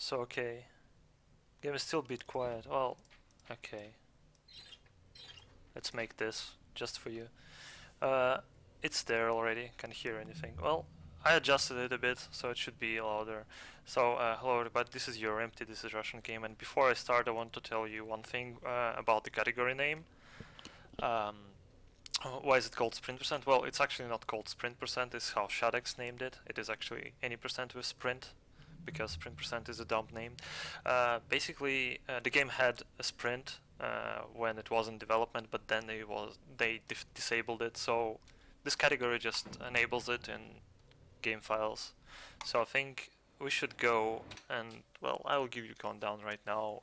So okay. Game is still a bit quiet. Well, okay. Let's make this just for you. Uh, it's there already. Can't hear anything. Well, I adjusted it a bit, so it should be louder. So, hello everybody, this is Your Empty, this is Russian Game, and before I start I want to tell you one thing about the category name. Um, why is it called Sprint Percent? Well, it's actually not called Sprint Percent, it's how Shadex named it. It is actually any percent with Sprint, because Sprint Percent is a dumb name. Basically, the game had a sprint when it was in development, but then they disabled it, so this category just enables it in game files. So I think we should go and, well, I will give you a countdown right now.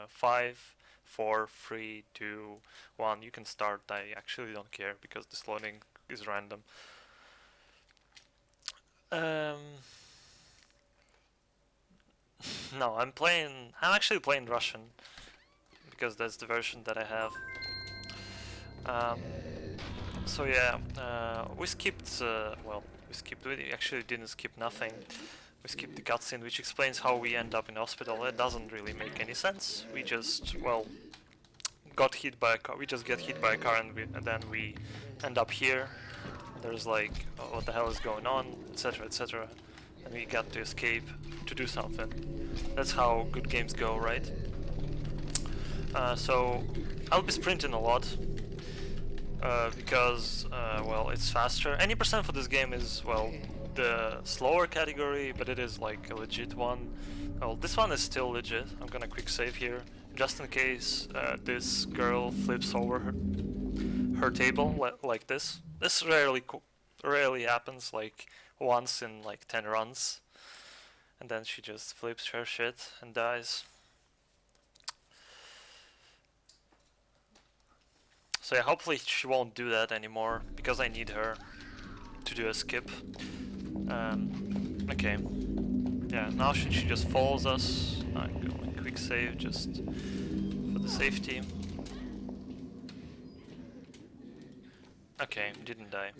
5, 4, 3, 2, 1. You can start. I actually don't care because this loading is random. No, I'm actually playing Russian because that's the version that I have. So yeah, we skipped, we actually didn't skip nothing. We skipped the cutscene, which explains how we end up in hospital. It doesn't really make any sense. We just, well, got hit by a car. We just get hit by a car and then we end up here. There's like, oh, what the hell is going on, etc, etc. And we got to escape to do something. That's how good games go, right? So I'll be sprinting a lot. Because, well, it's faster. Any percent for this game is, well, the slower category, but it is like a legit one. Well, this one is still legit. I'm gonna quick save here, just in case this girl flips over her table like this. This rarely happens, like once in like 10 runs. And then she just flips her shit and dies. So yeah, hopefully she won't do that anymore, because I need her to do a skip. Okay. Yeah, now she just follows us. I'm going quick save just for the safety. Okay, didn't die.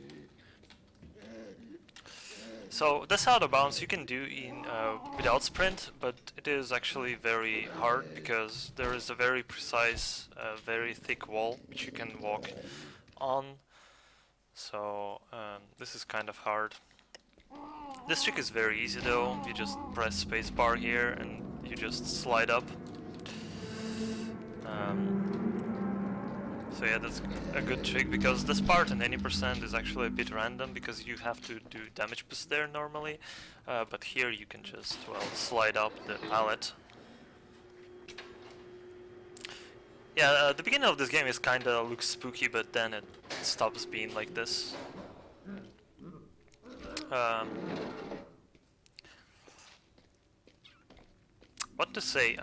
So that's out of bounds you can do in without sprint, but it is actually very hard because there is a very precise, very thick wall which you can walk on. So this is kind of hard. This trick is very easy though. You just press spacebar here and you just slide up. So yeah, that's a good trick, because this part in any percent is actually a bit random because you have to do damage boost there normally, but here you can just, well, slide up the pallet. Yeah, the beginning of this game is kinda looks spooky, but then it stops being like this. What to say,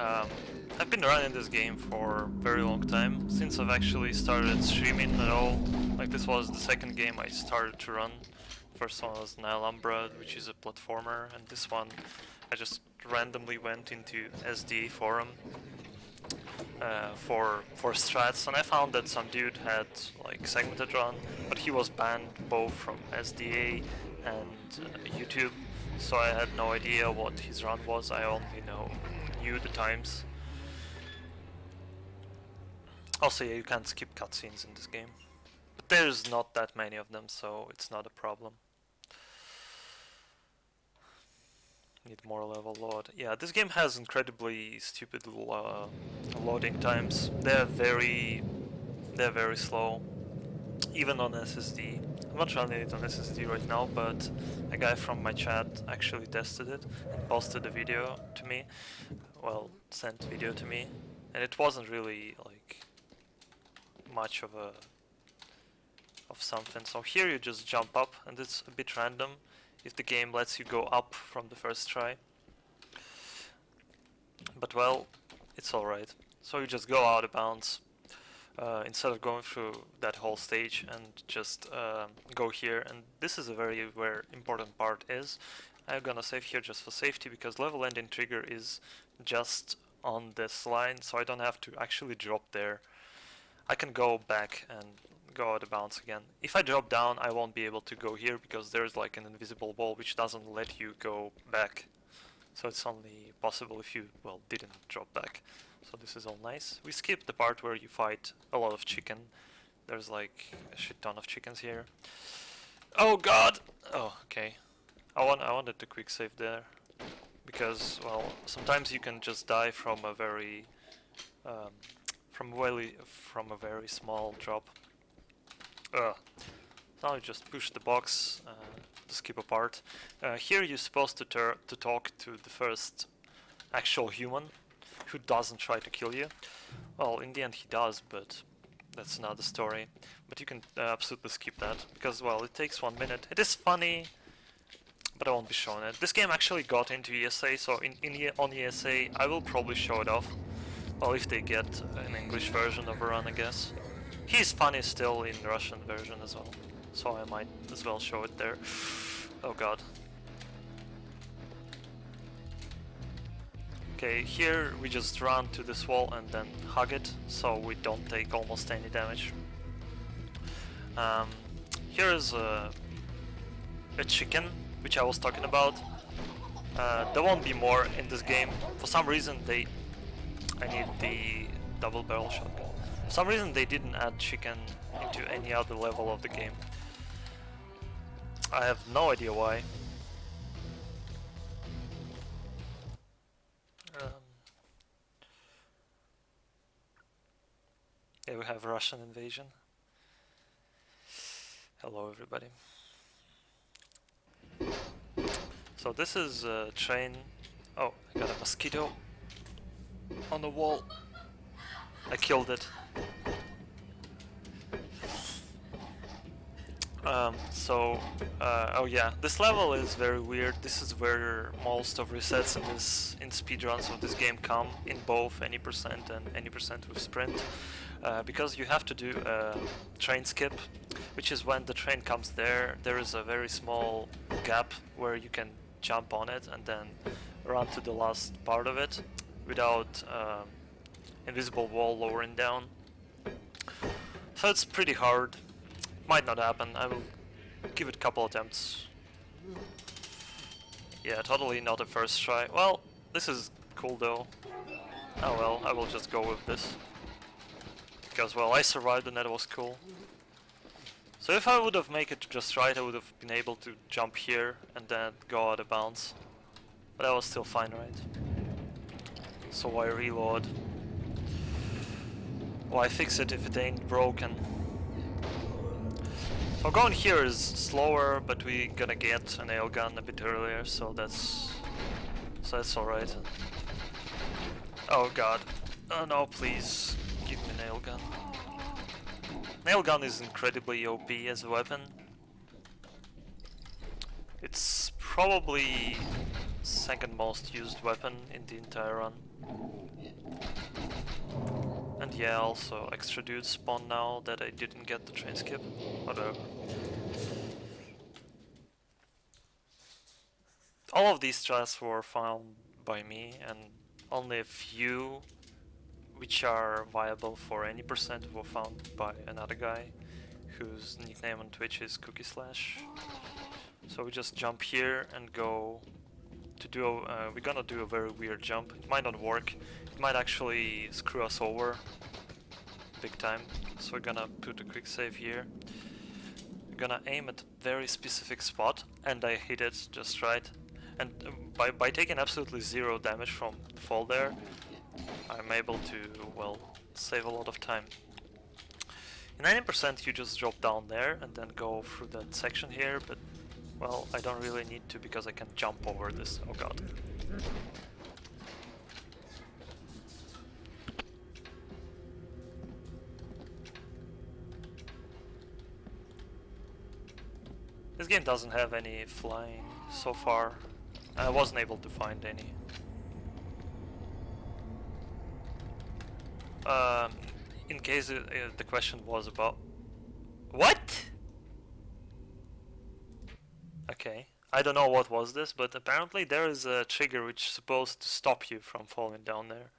I've been running this game for a very long time, since I've actually started streaming at all. Like, this was the second game I started to run. First one was Nile Umbra, which is a platformer, and this one I just randomly went into SDA forum for strats, and I found that some dude had like segmented run, but he was banned both from SDA and YouTube, so I had no idea what his run was. I only knew the times. Also, yeah, you can't skip cutscenes in this game, but there's not that many of them, so it's not a problem. Need more level load. Yeah, this game has incredibly stupid loading times. They're very slow, even on SSD. I'm not running it on SSD right now, but a guy from my chat actually tested it and posted a video to me. Well, sent video to me, and it wasn't really like much of something. So here you just jump up, and it's a bit random if the game lets you go up from the first try. But well, it's alright. So you just go out of bounds instead of going through that whole stage, and just go here. And this is a very where important part is. I'm gonna save here just for safety, because level ending trigger is just on this line, so I don't have to actually drop there. I can go back and go out of bounds again. If I drop down, I won't be able to go here because there's like an invisible wall which doesn't let you go back. So it's only possible if you, well, didn't drop back. So this is all nice. We skipped the part where you fight a lot of chicken. There's like a shit ton of chickens here. Oh god! Oh, okay. I wanted to quick save there. Because, well, sometimes you can just die from a very... from a very small drop. So now you just push the box to skip a part. Here you're supposed to talk to the first actual human who doesn't try to kill you. Well, in the end he does, but that's another story. But you can absolutely skip that, because, well, it takes 1 minute. It is funny, but I won't be showing it. This game actually got into ESA, so on ESA I will probably show it off. Well, if they get an English version of a run, I guess. He's funny still in Russian version as well, so I might as well show it there. Oh god. Okay, here we just run to this wall and then hug it, so we don't take almost any damage. Here is a chicken, which I was talking about. There won't be more in this game. For some reason I need the double barrel shotgun. For some reason they didn't add chicken into any other level of the game. I have no idea why. Yeah, we have Russian invasion. Hello everybody. So this is a train. Oh, I got a mosquito on the wall. I killed it. Oh yeah, this level is very weird. This is where most of resets in speedruns of this game come, in both any percent and any percent with sprint. Because you have to do a train skip, which is when the train comes there is a very small gap where you can jump on it and then run to the last part of it without invisible wall lowering down. So it's pretty hard. Might not happen. I will give it a couple attempts. Yeah, totally not a first try. Well, this is cool though. Oh well, I will just go with this. Because, well, I survived and that was cool. So if I would have made it just right, I would have been able to jump here and then go out of bounds. But that was still fine, right? So I reload. Why fix it if it ain't broken? So going here is slower, but we gonna get a nail gun a bit earlier, so that's alright. Oh god. Oh no, please. Give me a nail gun. Nail gun is incredibly OP as a weapon. It's probably second most used weapon in the entire run. And yeah, also extra dudes spawn now that I didn't get the train skip. Whatever. All of these strats were found by me, and only a few which are viable for any percent were found by another guy whose nickname on Twitch is Cookie Slash. So we just jump here and go to do we're gonna do a very weird jump. It might not work. It might actually screw us over big time. So we're gonna put a quick save here. We're gonna aim at a very specific spot, and I hit it just right. And by taking absolutely zero damage from the fall there, I'm able to, well, save a lot of time. In 90% you just drop down there and then go through that section here, but, well, I don't really need to because I can jump over this. Oh god. This game doesn't have any flying so far. I wasn't able to find any. In case the question was about... What? Okay. I don't know what was this, but apparently there is a trigger which is supposed to stop you from falling down there.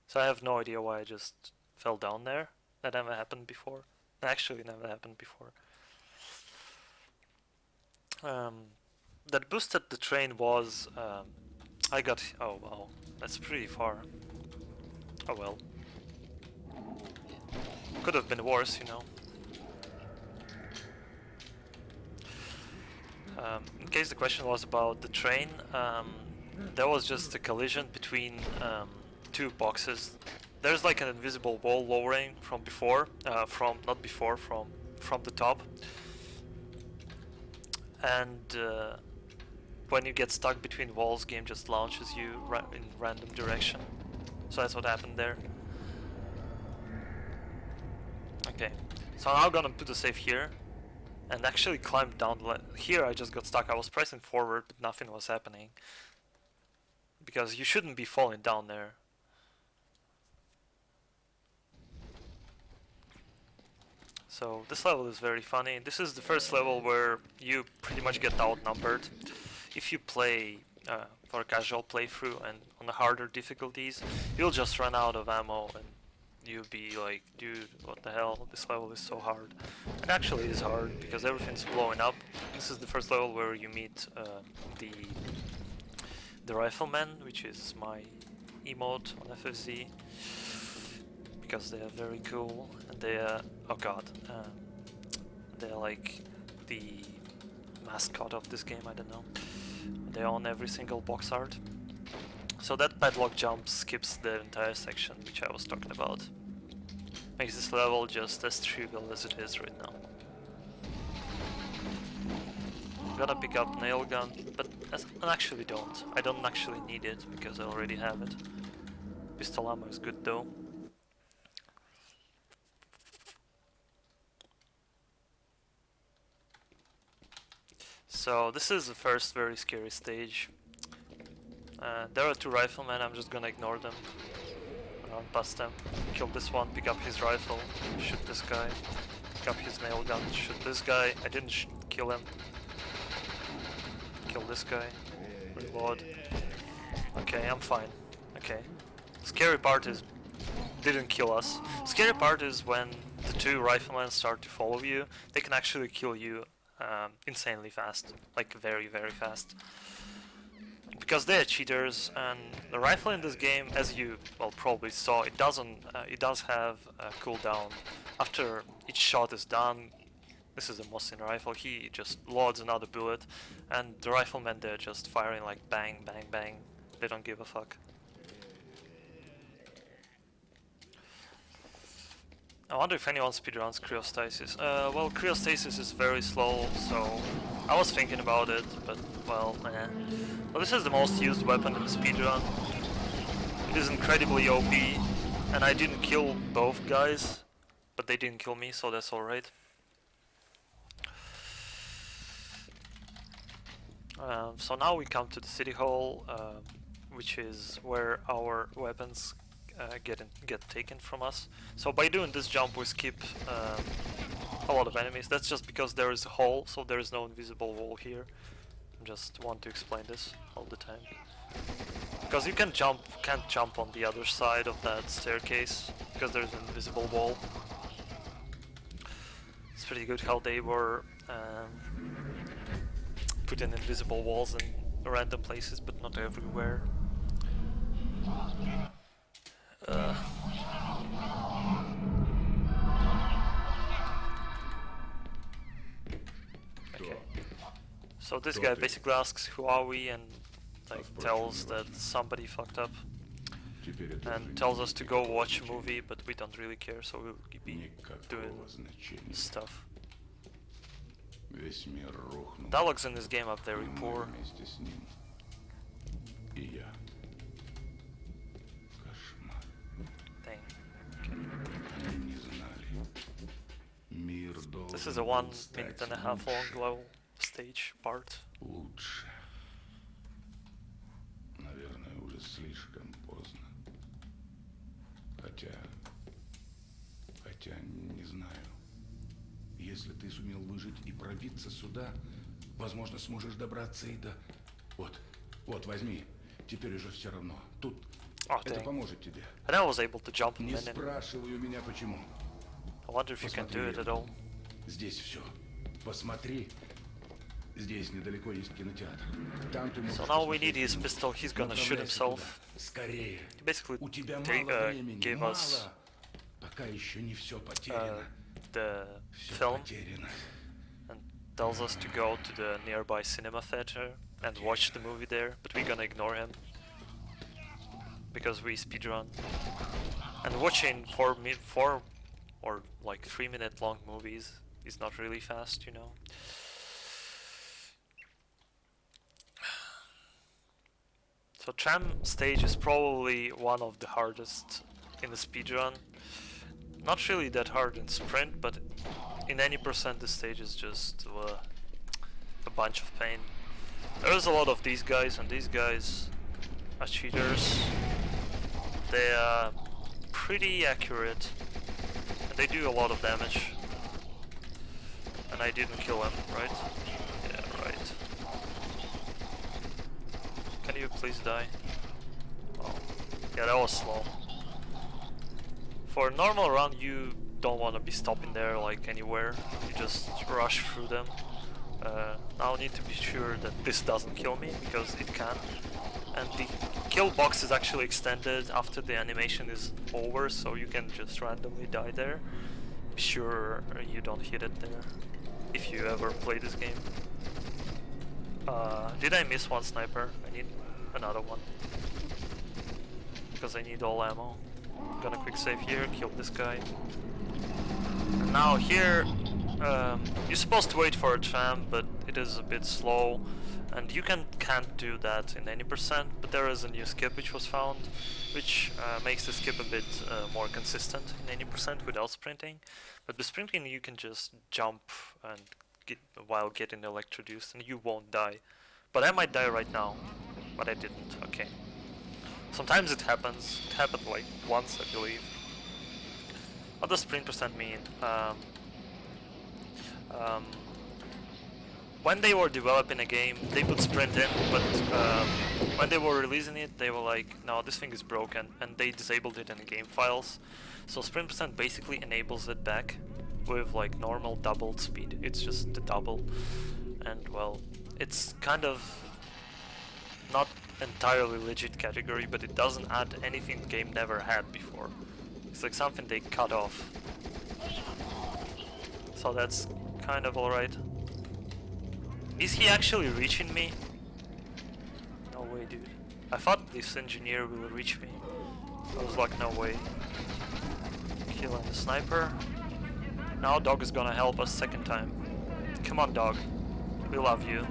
So I have no idea why I just fell down there. That never happened before. Actually never happened before. That boosted the train was I got... oh wow, that's pretty far. Oh well. Could have been worse, you know. In case the question was about the train, there was just a collision between two boxes. There's like an invisible wall lowering from before, from the top. And when you get stuck between walls, game just launches you in random direction. So that's what happened there. Okay, so I'm now gonna put the save here and actually climb down. Here I just got stuck. I was pressing forward, but nothing was happening. Because you shouldn't be falling down there. So this level is very funny. This is the first level where you pretty much get outnumbered. If you play for a casual playthrough and on the harder difficulties, you'll just run out of ammo and you'll be like, dude, what the hell, this level is so hard. And actually it is hard because everything's blowing up. This is the first level where you meet the rifleman, which is my emote on FFZ, because they are very cool and they are, oh god, they're like the mascot of this game, I don't know. They own every single box art. So that padlock jump skips the entire section which I was talking about. Makes this level just as trivial as it is right now. I'm gonna pick up nail gun, but I actually don't. I don't actually need it because I already have it. Pistol ammo is good though. So this is the first very scary stage. There are two riflemen, I'm just gonna ignore them. Run past them, kill this one, pick up his rifle, shoot this guy, pick up his nail gun, shoot this guy. I didn't kill him. Kill this guy, reload. Okay, I'm fine. Okay. Scary part is didn't kill us. Scary part is when the two riflemen start to follow you, they can actually kill you insanely fast, like very fast. Because they are cheaters, and the rifle in this game, as you probably saw, it does have a cooldown. After each shot is done, this is a Mosin rifle, he just loads another bullet, and the riflemen, they're just firing like bang, bang, bang. They don't give a fuck. I wonder if anyone speedruns cryostasis. Well, cryostasis is very slow, so I was thinking about it, but well, eh. Well, this is the most used weapon in the speedrun. It is incredibly OP, and I didn't kill both guys, but they didn't kill me, so that's alright. So now we come to the city hall, which is where our weapons get taken from us. So by doing this jump we skip a lot of enemies. That's just because there is a hole, so there is no invisible wall here. I just want to explain this all the time. Because you can't jump on the other side of that staircase, because there's an invisible wall. It's pretty good how they were putting invisible walls in random places, but not everywhere. Okay. So this guy basically asks who are we, and like tells that somebody fucked up and tells us to go watch a movie, but we don't really care, so we'll be doing stuff. Dialogues in this game are very poor. Dang. Okay. This is a 1.5 minute long level stage part. Наверное, уже слишком поздно. Хотя не знаю. Если ты сумел выжить и пробиться сюда, возможно, сможешь добраться и до... Вот, возьми. Теперь уже все равно. Тут это поможет тебе. And I was able to jump Не спрашивай у меня почему. I wonder if you can do it at all. Здесь все. Посмотри. Здесь недалеко есть кинотеатр. Там ты можешь So now we need посмотреть his фильм. pistol, he's gonna shoot Направляйся туда. himself. Скорее. He basically У тебя мало времени, gave us мало. Пока еще не все потеряно. the Все film потеряно. and tells us to go to the nearby cinema theater and watch the movie there, but we're gonna ignore him because we speedrun. And watching 4 or like 3-minute long movies is not really fast, you know. So tram stage is probably one of the hardest in the speedrun. Not really that hard in sprint, but in any percent this stage is just a bunch of pain. There's a lot of these guys, and these guys are cheaters. They are pretty accurate, and they do a lot of damage. And I didn't kill him, right? Yeah, right. Can you please die? Oh. Yeah, that was slow. For a normal run, you don't want to be stopping there like anywhere. You just rush through them. Now I need to be sure that this doesn't kill me, because it can. And the kill box is actually extended after the animation is over, so you can just randomly die there. Be sure you don't hit it there, if you ever play this game. Did I miss one sniper? I need another one, because I need all ammo. Gonna quick save here, kill this guy. And now here, you're supposed to wait for a tram, but it is a bit slow, and you can't do that in any percent, but there is a new skip which was found, which makes the skip a bit more consistent in any percent without sprinting. But with sprinting you can just jump and while getting electrocuted, and you won't die. But I might die right now, but I didn't. Okay. Sometimes it happens. It happened like once, I believe. What does sprint percent mean? When they were developing a game, they put sprint in, but when they were releasing it, they were like, no, this thing is broken, and they disabled it in the game files. So sprint percent basically enables it back with like normal doubled speed. It's just the double, and well, it's kind of not entirely legit category, but it doesn't add anything the game never had before. It's like something they cut off. So that's kind of alright. Is he actually reaching me? No way, dude. I thought this engineer will reach me. I was like, no way. Killing the sniper. Now dog is gonna help us second time. Come on, dog. We love you.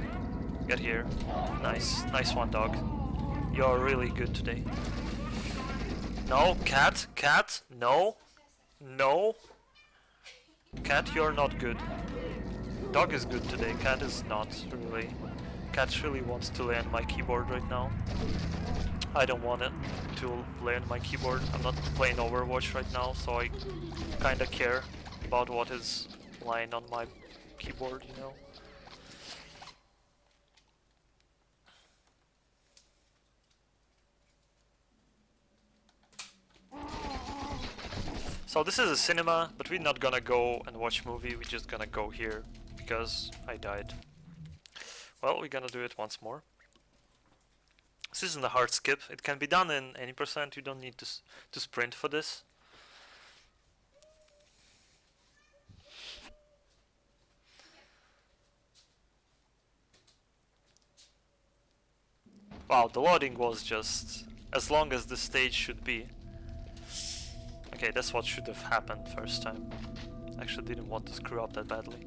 Get here. Nice. Nice one, dog. You're really good today. No, cat. Cat. No. No. Cat, you're not good. Dog is good today, cat is not really. Cat really wants to lay on my keyboard right now. I don't want it to lay on my keyboard. I'm not playing Overwatch right now, so I kinda care about what is lying on my keyboard, you know? So this is a cinema, but we're not gonna go and watch movie, we're just gonna go here, because I died. Well, we're gonna do it once more. This isn't a hard skip, it can be done in any percent, you don't need to sprint for this. Wow, the loading was just as long as the stage should be. Okay, that's what should have happened first time. Actually didn't want to screw up that badly.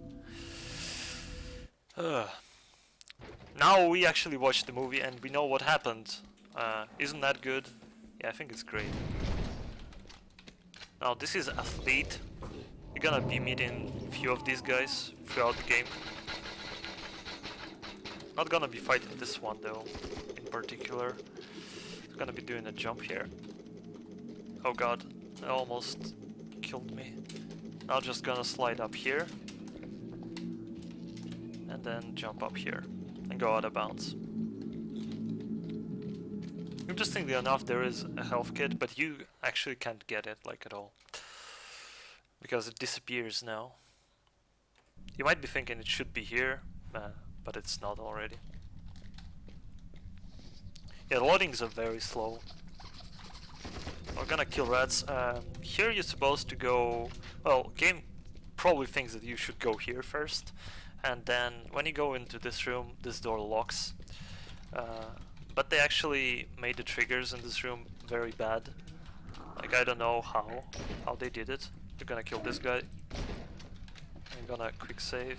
Now we actually watched the movie and we know what happened. Isn't that good? Yeah, I think it's great. Now this is Athlete. You're gonna be meeting a few of these guys throughout the game. Not gonna be fighting this one though, in particular. I'm gonna be doing a jump here. Oh god, that almost killed me. Now just gonna slide up here. And then jump up here. And go out of bounds. Interestingly enough, there is a health kit, but you actually can't get it, like, at all. Because it disappears now. You might be thinking it should be here. but it's not already. Yeah, the loadings are very slow. We're gonna kill rats. Here you're supposed to go... Well, game probably thinks that you should go here first, and then when you go into this room, this door locks. But they actually made the triggers in this room very bad. Like, I don't know how they did it. We're gonna kill this guy. I'm gonna quick save,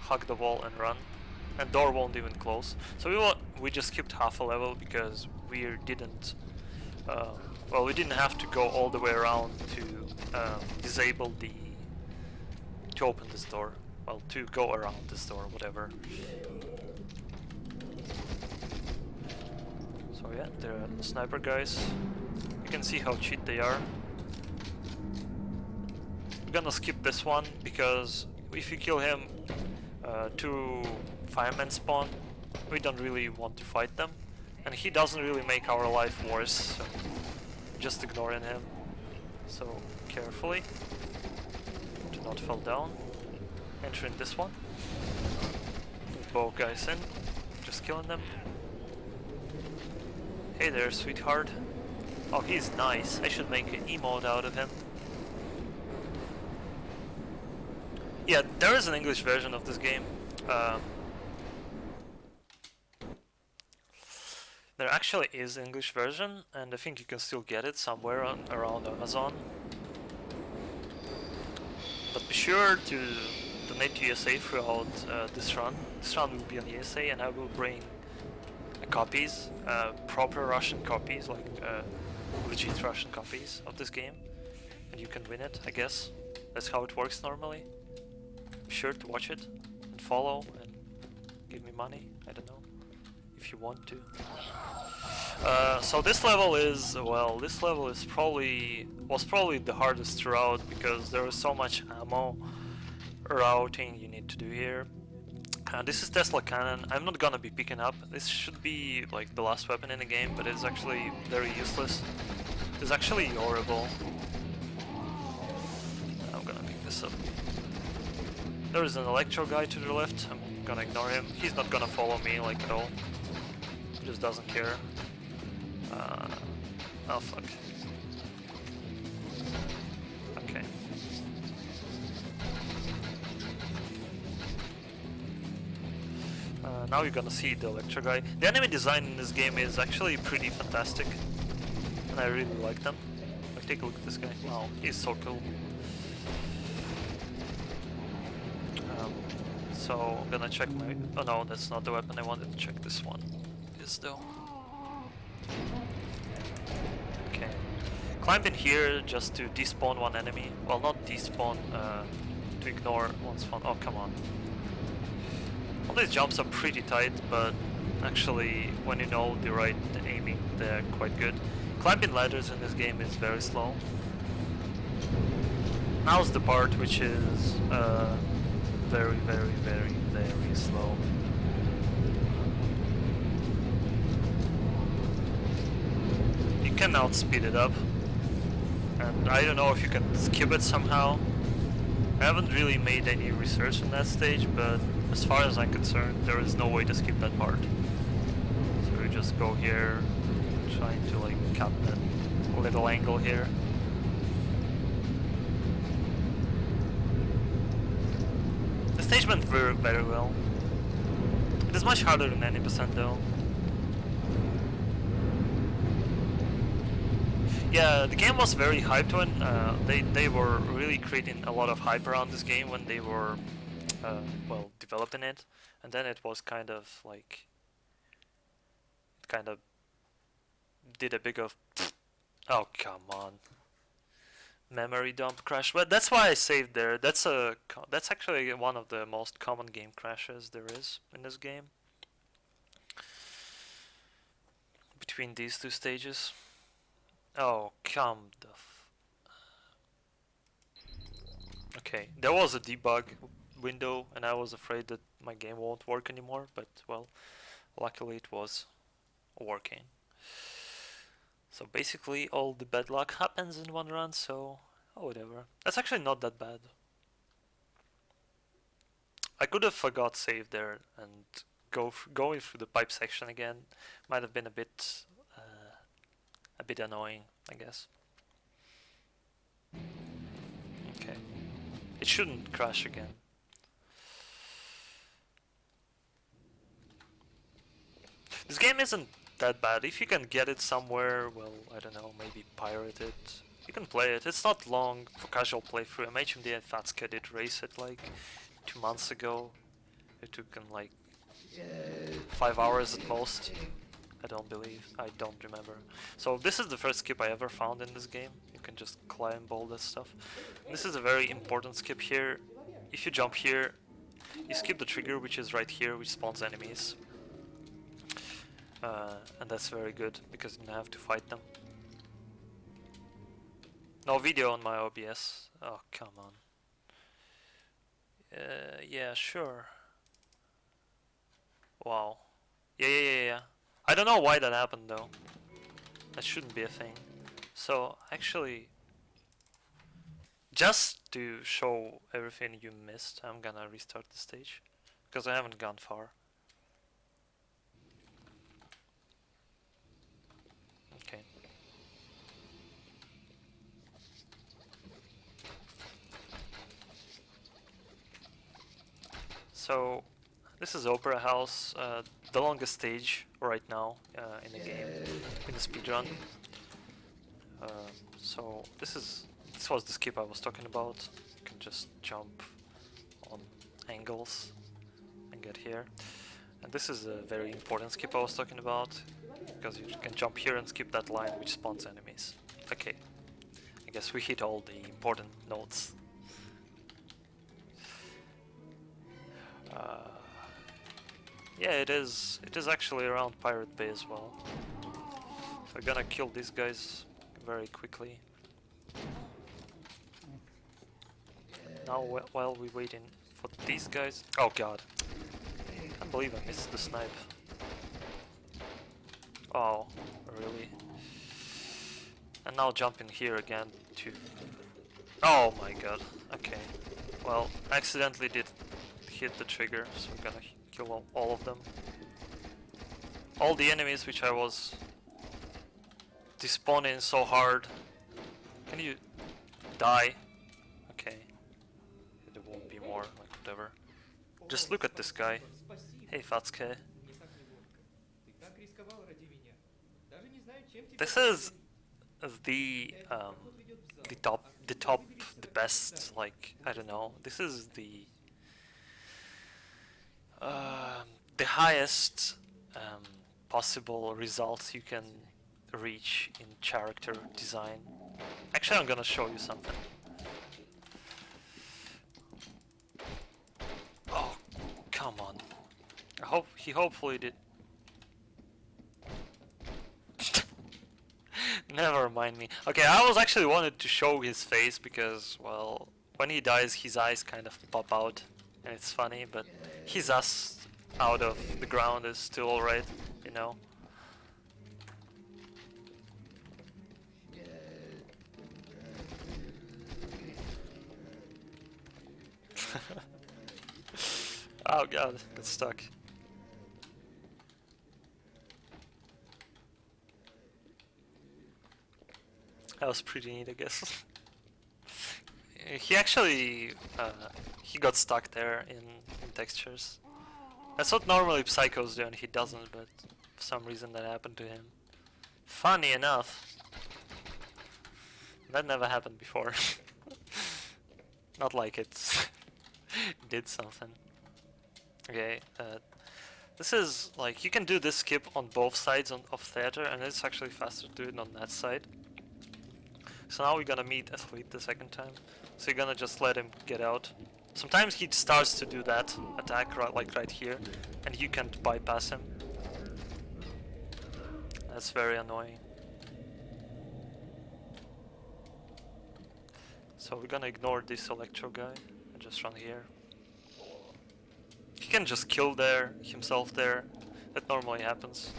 hug the wall and run. And door won't even close. So we just skipped half a level because we didn't... well, we didn't have to go all the way around to disable the... to open this door. Well, to go around this door, whatever. So yeah, they're sniper guys. You can see how cheat they are. We're gonna skip this one because if you kill him, 2 firemen spawn. We don't really want to fight them, and he doesn't really make our life worse. So just ignoring him. So carefully, do not fall down. Entering this one. Both guys in, just killing them. Hey there, sweetheart. Oh, he's nice. I should make an emote out of him. Yeah, there is an English version of this game. There actually is an English version, and I think you can still get it somewhere around Amazon. But be sure to donate to ESA throughout this run. This run will be on ESA, and I will bring copies, proper Russian copies, like legit Russian copies of this game, and you can win it, I guess. That's how it works normally. Be sure to watch it and follow and give me money, I don't know, if you want to. So this level is, well, this level is was probably the hardest to route because there is so much ammo routing you need to do here. This is Tesla Cannon. I'm not gonna be picking up. This should be like the last weapon in the game, but it's actually very useless. It's actually horrible. I'm gonna pick this up. There is an electro guy to the left. I'm gonna ignore him. He's not gonna follow me like at all. He just doesn't care. Oh fuck. Okay. Now you're gonna see the electro guy. The enemy design in this game is actually pretty fantastic, and I really like them. Like, take a look at this guy. Wow, he's so cool. So I'm gonna check my... Oh no, that's not the weapon I wanted to check. This one is though. Okay. Climb in here just to despawn one enemy. Well, not despawn, to ignore one spawn. Oh, come on. All these jumps are pretty tight, but actually, when you know the right aiming, they're quite good. Climbing ladders in this game is very slow. Now's the part which is very, very, very, very slow. You can outspeed it up, and I don't know if you can skip it somehow. I haven't really made any research on that stage, but as far as I'm concerned, there is no way to skip that part. So we just go here, trying to like cut that little angle here. The stage went very well. It is much harder than 90% though. Yeah, the game was very hyped when they were really creating a lot of hype around this game when they were well, developing it, and then it was kind of like did a big of oh come on, memory dump crash. But that's why I saved there. That's actually one of the most common game crashes there is in this game between these two stages. Oh, come the okay, there was a debug window and I was afraid that my game won't work anymore, but well, luckily it was working. So basically all the bad luck happens in one run, so oh, whatever. That's actually not that bad. I could have forgot save there and going through the pipe section again might have been a bit annoying, I guess. Okay, it shouldn't crash again. This game isn't that bad. If you can get it somewhere, well, I don't know, maybe pirate it. You can play it. It's not long for casual playthrough. MHMD and Fatska did race it like 2 months ago. It took them like 5 hours at most. I don't remember. So this is the first skip I ever found in this game. You can just climb all this stuff. This is a very important skip here. If you jump here, you skip the trigger, which is right here, which spawns enemies. And that's very good, because you don't have to fight them. No video on my OBS. Oh, come on. Yeah, sure. Wow. Yeah. I don't know why that happened, though. That shouldn't be a thing. So, actually, just to show everything you missed, I'm gonna restart the stage. Because I haven't gone far. Okay. So, this is Opera House, the longest stage right now in the game, in the speedrun. So this was the skip I was talking about. You can just jump on angles and get here. And this is a very important skip I was talking about, because you can jump here and skip that line which spawns enemies. Okay, I guess we hit all the important notes. Yeah, it is actually around Pirate Bay as well. So we're gonna kill these guys very quickly. Now while we're waiting for these guys... Oh god. Can't believe I missed the snipe. Oh, really? And now jump in here again to... Oh my god. Okay. Well, accidentally did hit the trigger, so we're gonna kill all of them. All the enemies which I was despawning so hard. Can you die? Okay. There won't be more, like whatever. Just look at this guy. Hey Fatske. This is the best, like, I don't know. This is the highest possible results you can reach in character design. Actually, I'm gonna show you something. Oh, come on. He hopefully did. Never mind me. Okay, I was actually wanted to show his face because, well, when he dies, his eyes kind of pop out, and it's funny, but his ass out of the ground is still alright, you know. Oh god, got stuck. That was pretty neat, I guess. He actually he got stuck there in textures. That's what normally Psychos do, and he doesn't, but for some reason that happened to him. Funny enough. That never happened before. Not like it did something. Okay, this is like, you can do this skip on both sides of theater, and it's actually faster to do it on that side. So now we're gonna meet Athlete the second time. So you're gonna just let him get out. Sometimes he starts to do that attack right here, and you can't bypass him. That's very annoying. So we're gonna ignore this Electro guy and just run here. He can just kill himself there. That normally happens.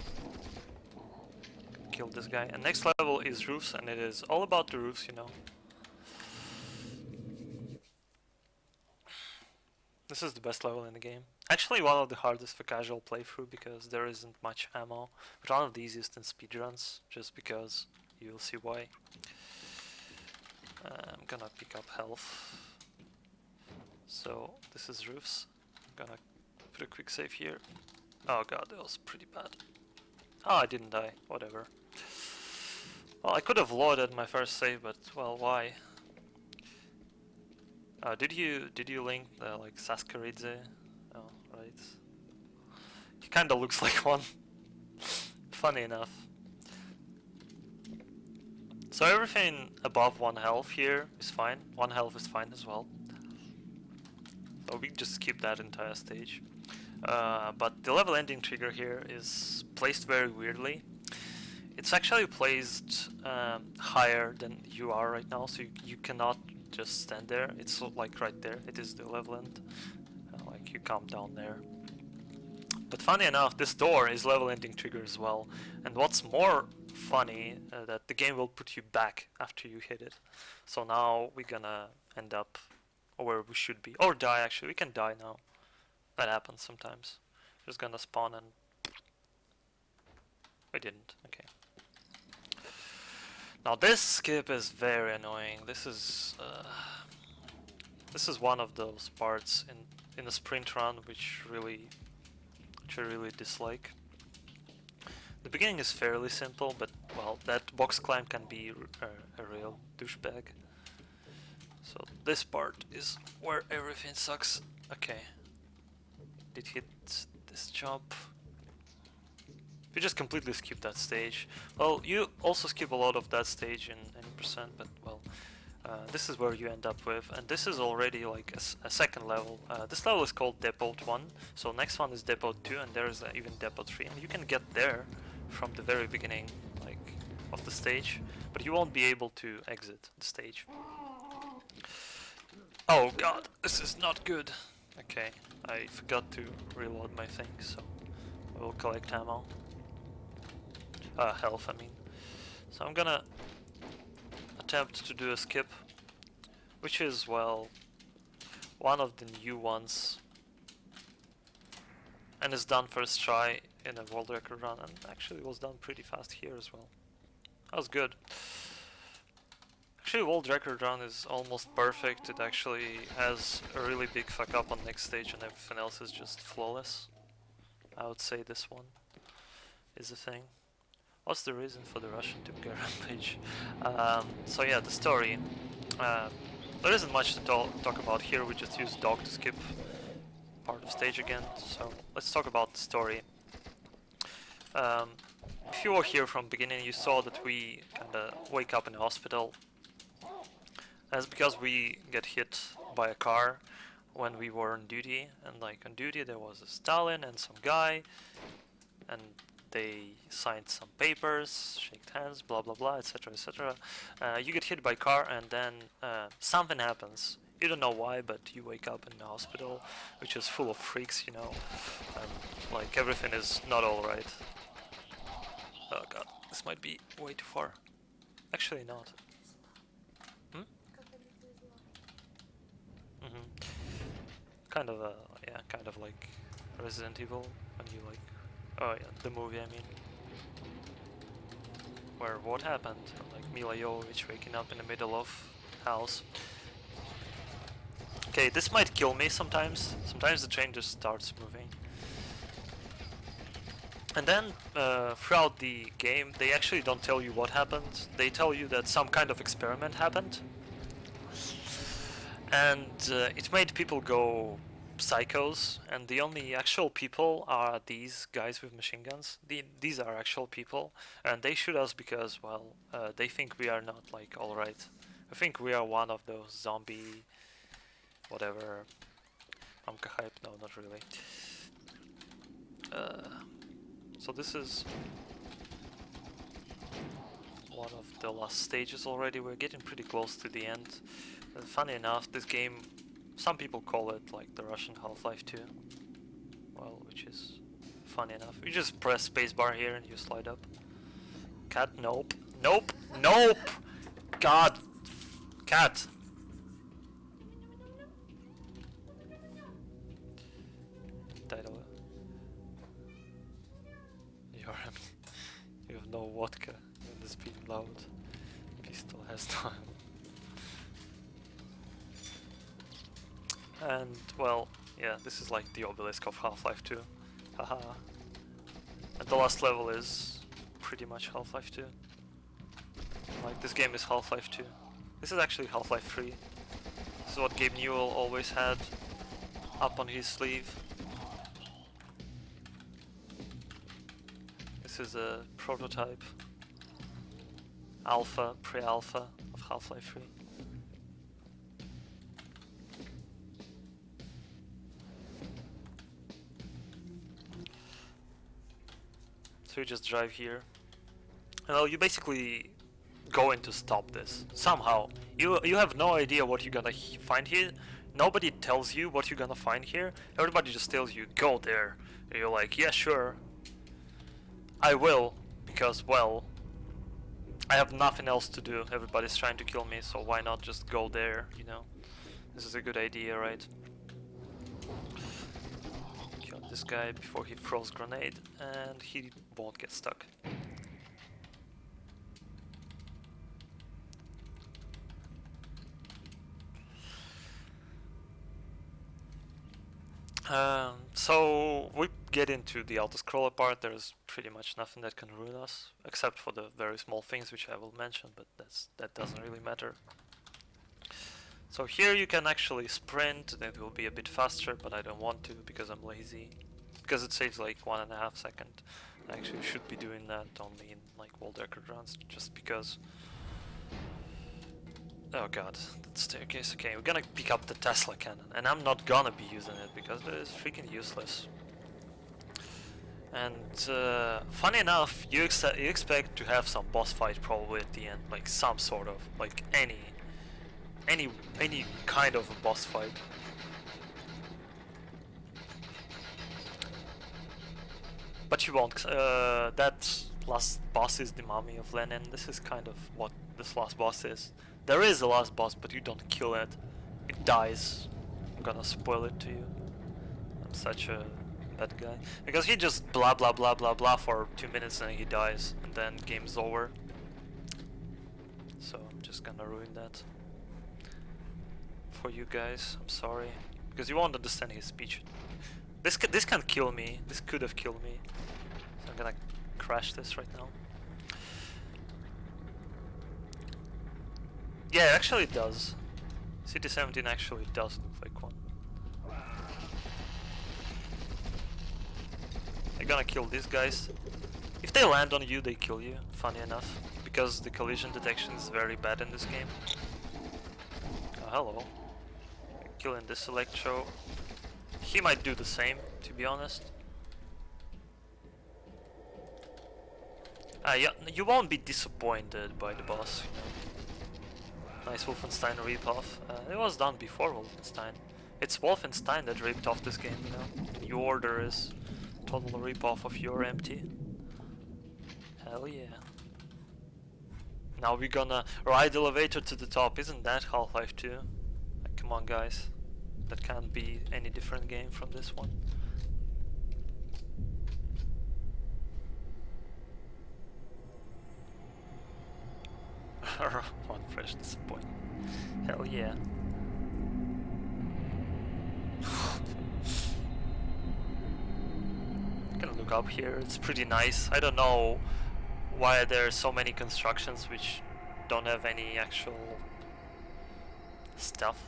Kill this guy. And next level is roofs, and it is all about the roofs, you know. This is the best level in the game. Actually, one of the hardest for casual playthrough because there isn't much ammo, but one of the easiest in speedruns, just because you'll see why. I'm gonna pick up health. So this is roofs. I'm gonna put a quick save here. Oh god, that was pretty bad. Oh, I didn't die. Whatever. Well, I could have loaded my first save, but well, why? Did you link the like Saskaridze? Oh, right. He kinda looks like one. Funny enough. So everything above 1 health here is fine. 1 health is fine as well. So we just skip that entire stage. But the level ending trigger here is placed very weirdly. It's actually placed higher than you are right now, so you cannot just stand there. It's like right there. It is the level end. Like you come down there. But funny enough, this door is level ending trigger as well. And what's more funny, that the game will put you back after you hit it. So now we're gonna end up where we should be. Or die actually, we can die now. That happens sometimes. Just gonna spawn and... we didn't, okay. Now this skip is very annoying. This is one of those parts in a sprint run which I really dislike. The beginning is fairly simple, but well, that box climb can be a real douchebag. So this part is where everything sucks. Okay, did hit this jump. You just completely skip that stage. Well, you also skip a lot of that stage in any percent, but well, this is where you end up with, and this is already like a second level. This level is called Depot 1, so next one is Depot 2, and there is even Depot 3, and you can get there from the very beginning, like, of the stage, but you won't be able to exit the stage. Oh god, this is not good. Okay, I forgot to reload my thing, so I will collect ammo. Health, I mean. So I'm gonna attempt to do a skip, which is, well, one of the new ones, and is done first try in a world record run, and actually was done pretty fast here as well. That was good. Actually, world record run is almost perfect. It actually has a really big fuck up on next stage, and everything else is just flawless. I would say this one is the thing. What's the reason for the Russian Tumka rampage? So yeah, the story. There isn't much to talk about here. We just use dog to skip part of stage again. So let's talk about the story. If you were here from beginning, you saw that we kinda wake up in a hospital. That's because we get hit by a car when we were on duty, and like on duty there was a Stalin and some guy, and they signed some papers, shaked hands, blah blah blah, etc etc. You get hit by a car, and then something happens. You don't know why, but you wake up in the hospital, which is full of freaks, you know, and like everything is not alright. Oh god, this might be way too far. Actually not. Kind of yeah, kind of like Resident Evil, when you like, oh yeah, the movie I mean, where what happened, like Mila Jovovich waking up in the middle of house. Okay, this might kill me sometimes. Sometimes the train just starts moving. And then throughout the game, they actually don't tell you what happened. They tell you that some kind of experiment happened. And it made people go psychos, and the only actual people are these guys with machine guns. These are actual people, and they shoot us because, well, they think we are not, like, alright. I think we are one of those zombie... whatever... Amka hype? No, not really. So this is... one of the last stages already. We're getting pretty close to the end. Funny enough, this game, some people call it like the Russian Half-Life 2. Well, which is funny enough. You just press spacebar here and you slide up. Cat, nope. Nope! Nope! God! Cat! vodka and is being loud. Pistol has no ammo. And well, yeah, this is like the obelisk of Half-Life 2. Haha. And the last level is pretty much Half-Life 2. Like, this game is Half-Life 2. This is actually Half-Life 3. This is what Gabe Newell always had up on his sleeve. This is a prototype, alpha, pre-alpha of Half-Life 3. So you just drive here. Well, you basically going to stop this somehow. You have no idea what you're gonna find here. Nobody tells you what you're gonna find here. Everybody just tells you go there. And you're like, yeah, sure, I will, because well, I have nothing else to do. Everybody's trying to kill me, so why not just go there? You know, this is a good idea, right? Kill this guy before he throws grenade, and he won't get stuck. So we get into the auto-scroller part. There's pretty much nothing that can ruin us, except for the very small things which I will mention, but that doesn't really matter. So here you can actually sprint, that will be a bit faster, but I don't want to because I'm lazy. Because it saves like 1.5 seconds. I actually should be doing that only in like world record runs, just because. Oh god, that staircase. Okay, we're gonna pick up the Tesla cannon, and I'm not gonna be using it because it is freaking useless. And funny enough, you expect to have some boss fight probably at the end, like some sort of, like any kind of a boss fight. But you won't. That last boss is the Mummy of Lenin. This is kind of what this last boss is. There is a last boss, but you don't kill it. It dies. I'm gonna spoil it to you. I'm such a bad guy. Because he just blah blah blah blah blah for 2 minutes and he dies. And then game's over. So I'm just gonna ruin that for you guys. I'm sorry. Because you won't understand his speech. This can kill me. This could have killed me. So I'm gonna crash this right now. Yeah, actually it does. CT-17 actually does look like one. I'm gonna kill these guys. If they land on you, they kill you, funny enough. Because the collision detection is very bad in this game. Oh, hello. Killing this Electro. He might do the same, to be honest. Yeah, you won't be disappointed by the boss, you know. Nice Wolfenstein ripoff. It was done before Wolfenstein. It's Wolfenstein that ripped off this game, you know. New Order is total ripoff of Your Empty. Hell yeah. Now we're gonna ride the elevator to the top. Isn't that Half-Life 2? Like, come on guys. That can't be any different game from this one. One fresh disappointment. Hell yeah. Gonna look up here, it's pretty nice. I don't know why there are so many constructions which don't have any actual stuff.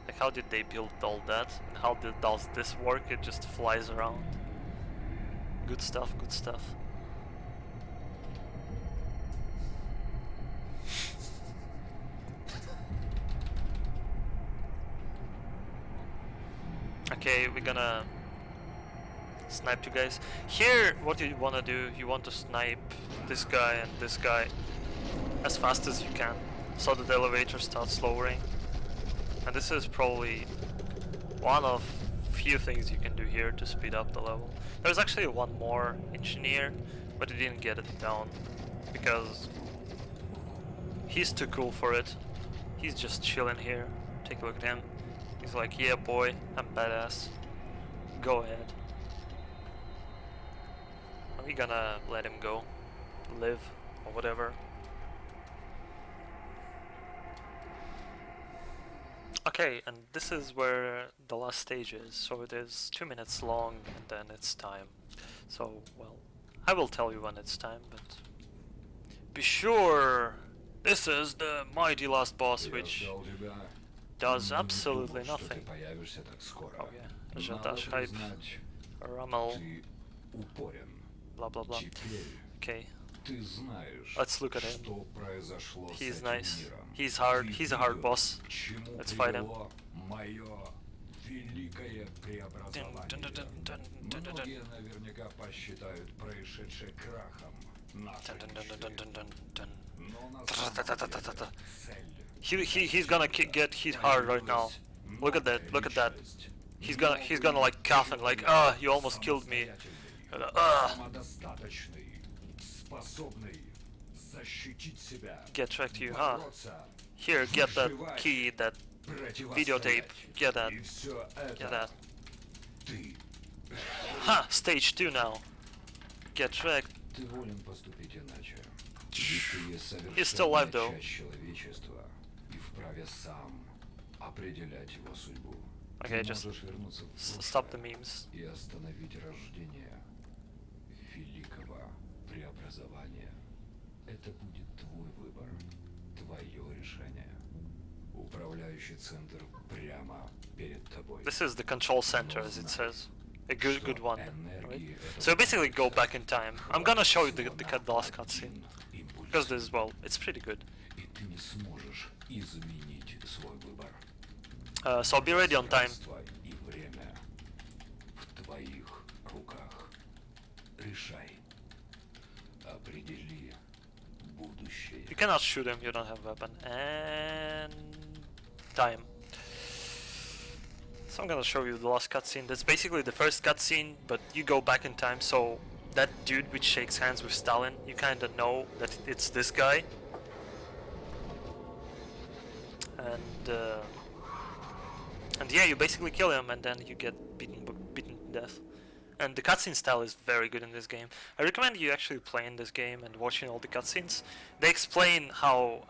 Like, how did they build all that? And how does this work? It just flies around. Good stuff, good stuff. Okay, we're gonna snipe you guys. Here, what you wanna do, you want to snipe this guy and this guy as fast as you can, so that the elevator starts lowering. And this is probably one of few things you can do here to speed up the level. There's actually one more engineer, but he didn't get it down because he's too cool for it. He's just chilling here. Take a look at him. He's like, yeah boy, I'm badass. Go ahead. Are we gonna let him go? Live. or whatever. Okay, and this is where the last stage is, so it is 2 minutes long and then it's time. So, well, I will tell you when it's time, but be sure! This is the mighty last boss, which does absolutely nothing. Oh yeah, ажиотаж, hype, Rummel, blah blah blah. Okay, let's look at him. He's nice. He's hard. He's a hard boss. Let's fight him. He's gonna get hit hard right now. Look at that. Look at that. He's gonna like cough and like, you almost killed me. Get tracked to you, huh? Here, get that key, that videotape. Get that. Get that. Ha! Stage 2 now. Get tracked. He's still alive though. Okay, just stop the memes. Это будет твой выбор, твое решение. Управляющий центр прямо перед тобой. This is the control center, as it says. A good one, right? So basically go back in time. I'm gonna show you the last cutscene. Because this, well, it's pretty good. И ты не сможешь изменить свой выбор. So be ready on time. И время в твоих руках. Решай. Определи будущее. You cannot shoot him, you don't have a weapon. And time. So I'm gonna show you the last cutscene. That's basically the first cutscene, but you go back in time, so that dude which shakes hands with Stalin, you kinda know that it's this guy. And yeah, you basically kill him, and then you get beaten to death. And the cutscene style is very good in this game. I recommend you actually playing this game and watching all the cutscenes. They explain how